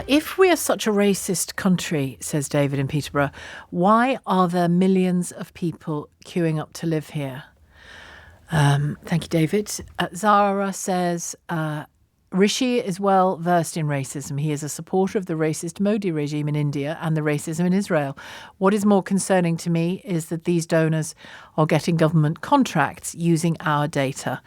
If we are such a racist country, says David in Peterborough, why are there millions of people queuing up to live here? Thank you, David. Zara says, Rishi is well versed in racism. He is a supporter of the racist Modi regime in India and the racism in Israel. What is more concerning to me is that these donors are getting government contracts using our data.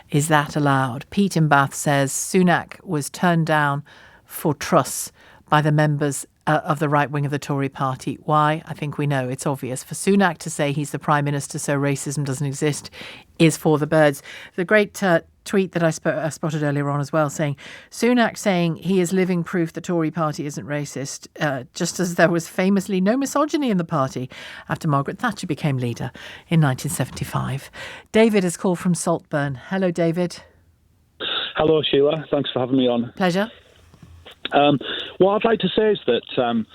Is that allowed? Pete in Bath says Sunak was turned down for trusts by the members of the right wing of the Tory party. Why? I think we know. It's obvious. For Sunak to say he's the Prime Minister so racism doesn't exist is for the birds. The great tweet that I spotted earlier on as well, saying Sunak saying he is living proof the Tory party isn't racist, just as there was famously no misogyny in the party after Margaret Thatcher became leader in 1975. David has called from Saltburn. Hello, David. Hello, Sheila. Thanks for having me on. Pleasure. What I'd like to say is that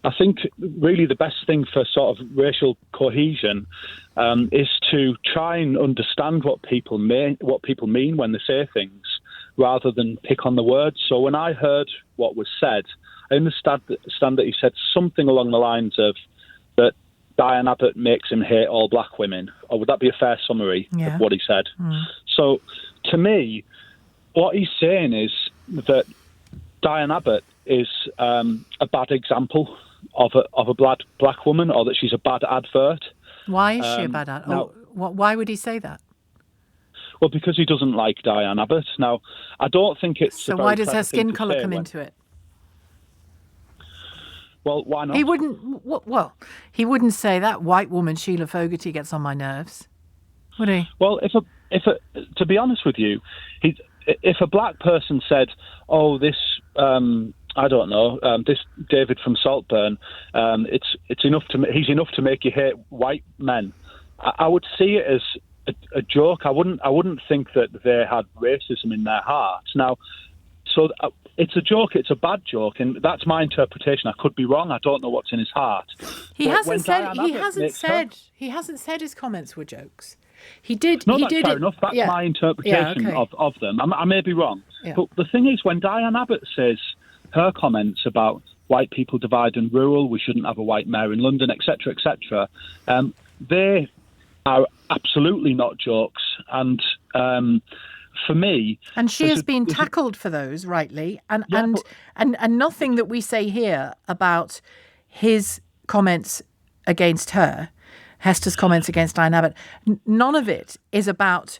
I think really the best thing for sort of racial cohesion is to try and understand what people mean when they say things, rather than pick on the words. So when I heard what was said, I understand that he said something along the lines of that Diane Abbott makes him hate all black women. Or would that be a fair summary of what he said? So to me, what he's saying is that Diane Abbott is a bad example of a black woman, or that she's a bad advert. Why is she a bad advert? Why would he say that? Well, because he doesn't like Diane Abbott. Now, I don't think it's... So why does her skin colour come into it? Well, why not? He wouldn't... Well, he wouldn't say that white woman Shelagh Fogarty gets on my nerves, would he? Well, to be honest with you, if a black person said, "Oh, this, I don't know, this David from Saltburn, he's enough to make you hate white men," I would see it as a joke. I wouldn't think that they had racism in their hearts. Now, so it's a joke. It's a bad joke, and that's my interpretation. I could be wrong. I don't know what's in his heart. He hasn't said his comments were jokes. He did. No, he that's did fair it, enough. That's my interpretation of them. I may be wrong. Yeah. But the thing is, when Diane Abbott says her comments about white people divide and rule, we shouldn't have a white mayor in London, etc., etc., they are absolutely not jokes. And for me... And she has been tackled for those, rightly. And nothing that we say here about his comments against her, Hester's comments against Diane Abbott, none of it is about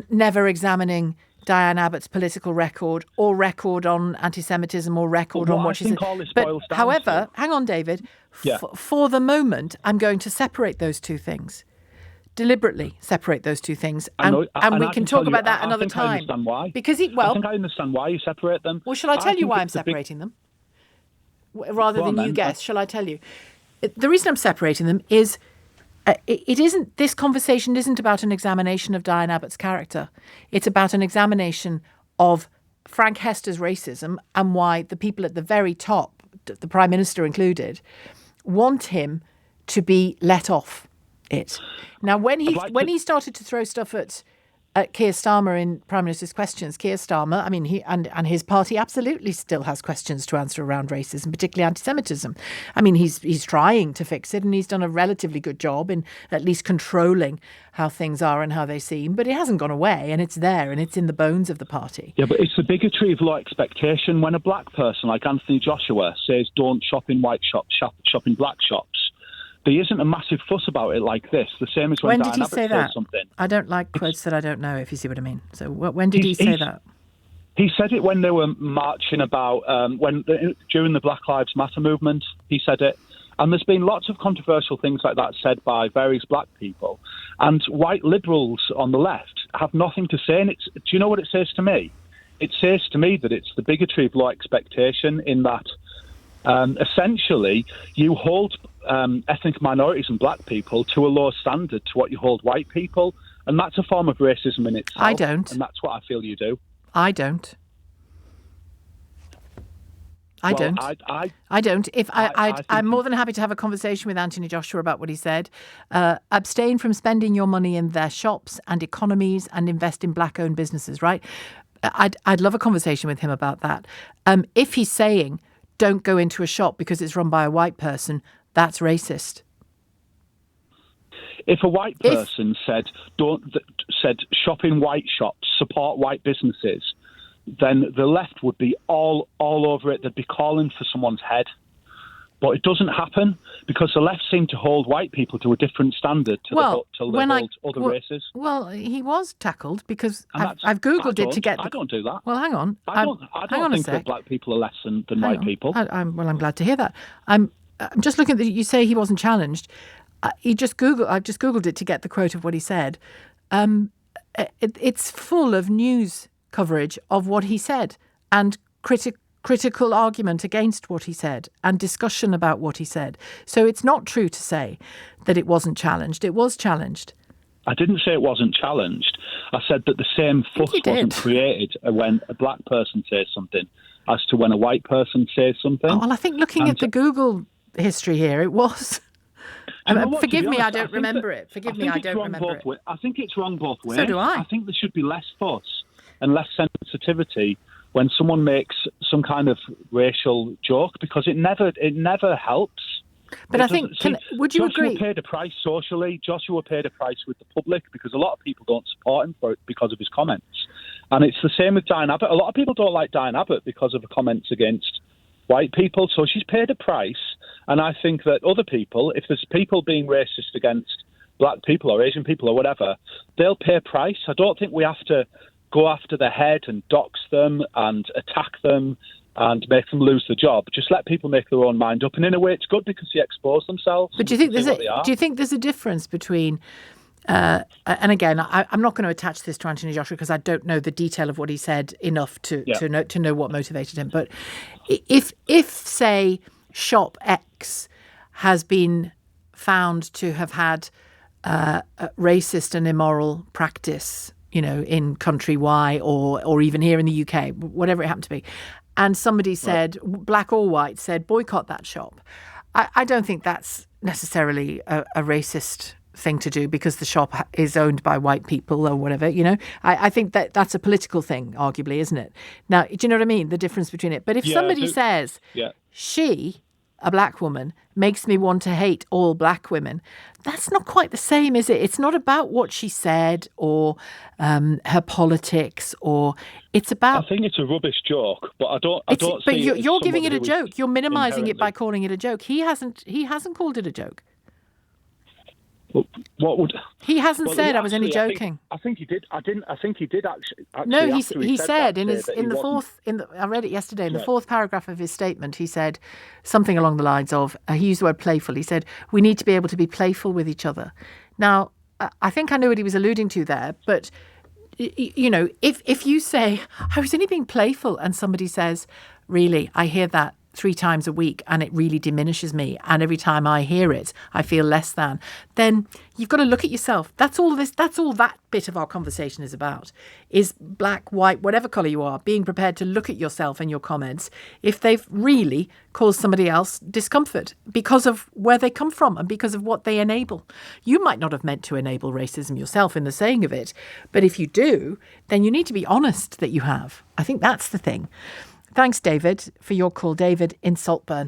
never examining Diane Abbott's political record or record on anti-Semitism or record on what she said. But however, hang on, David, for the moment, I'm going to separate those two things. Deliberately separate those two things. And we can talk about that another time. I understand why. Because I think I understand why you separate them. Well, shall I tell you why I'm separating them? Rather than you guess, shall I tell you? The reason I'm separating them is this conversation isn't about an examination of Diane Abbott's character. It's about an examination of Frank Hester's racism and why the people at the very top, the Prime Minister included, want him to be let off it. Now, when he started to throw stuff at Keir Starmer in Prime Minister's Questions, Keir Starmer, I mean, he and his party absolutely still has questions to answer around racism, particularly anti-Semitism. I mean, he's trying to fix it, and he's done a relatively good job in at least controlling how things are and how they seem. But it hasn't gone away, and it's there, and it's in the bones of the party. Yeah, but it's the bigotry of low expectation. When a black person like Anthony Joshua says, "Don't shop in white shops, shop in black shops," there isn't a massive fuss about it like this. The same as when Diane Abbott says something. I don't like quotes that I don't know, if you see what I mean. So when did he say that? He said it when they were marching about, during the Black Lives Matter movement, he said it. And there's been lots of controversial things like that said by various black people. And white liberals on the left have nothing to say. And do you know what it says to me? It says to me that it's the bigotry of low expectation, in that essentially you hold ethnic minorities and black people to a low standard to what you hold white people, and that's a form of racism in itself. I don't. And that's what I feel you do. I don't. I don't. I'm more than happy to have a conversation with Anthony Joshua about what he said. Abstain from spending your money in their shops and economies and invest in black-owned businesses, right? I'd love a conversation with him about that. If he's saying, don't go into a shop because it's run by a white person, that's racist. If a white person said shop in white shops, support white businesses, then the left would be all over it. They'd be calling for someone's head. But it doesn't happen because the left seem to hold white people to a different standard to other races. Well, he was tackled because I've Googled it to get... I don't do that. Well, hang on. I don't think that black people are less than white people. I'm glad to hear that. I'm just looking at you say he wasn't challenged. I've just Googled it to get the quote of what he said. It's full of news coverage of what he said and critical argument against what he said and discussion about what he said. So it's not true to say that it wasn't challenged. It was challenged. I didn't say it wasn't challenged. I said that the same fuss wasn't created when a black person says something as to when a white person says something. Oh, well, I think looking at the Google history here, it was... Forgive me, I don't remember it. Forgive me, I don't remember it. I think it's wrong both ways. So do I. I think there should be less fuss and less sensitivity when someone makes some kind of racial joke, because it never helps. But I think, would you agree? Joshua paid a price socially. Joshua paid a price with the public because a lot of people don't support him because of his comments. And it's the same with Diane Abbott. A lot of people don't like Diane Abbott because of the comments against white people. So she's paid a price. And I think that other people, if there's people being racist against black people or Asian people or whatever, they'll pay a price. I don't think we have to go after their head and dox them and attack them and make them lose the job. Just let people make their own mind up. And in a way, it's good because they expose themselves. But do you think there's a difference between... and again, I'm not going to attach this to Anthony Joshua because I don't know the detail of what he said enough to know what motivated him. But if say, Shop X has been found to have had racist and immoral practice, in country Y or even here in the UK, whatever it happened to be, and somebody said, black or white, said, boycott that shop, I don't think that's necessarily a racist thing to do because the shop is owned by white people or whatever, I think that's a political thing, arguably, isn't it? Now, do you know what I mean? The difference between it. But if somebody says, she, a black woman, makes me want to hate all black women, that's not quite the same, is it? It's not about what she said or her politics, or it's about... I think it's a rubbish joke, but I don't But you're giving it a joke. You're minimising it by calling it a joke. He hasn't called it a joke. What would he hasn't said? I was only joking. I think he did. I think he did actually. No, he said I read it yesterday in the fourth paragraph of his statement. He said something along the lines of, he used the word playful. He said we need to be able to be playful with each other. Now, I think I know what he was alluding to there, but if you say I was only being playful, and somebody says, really, I hear that 3 times a week and it really diminishes me, and every time I hear it I feel less than, then you've got to look at yourself. That's all that bit of our conversation is about, is black, white, whatever colour you are, being prepared to look at yourself and your comments if they've really caused somebody else discomfort because of where they come from and because of what they enable. You might not have meant to enable racism yourself in the saying of it, but if you do, then you need to be honest that you have. I think that's the thing. Thanks, David, for your call. David in Saltburn.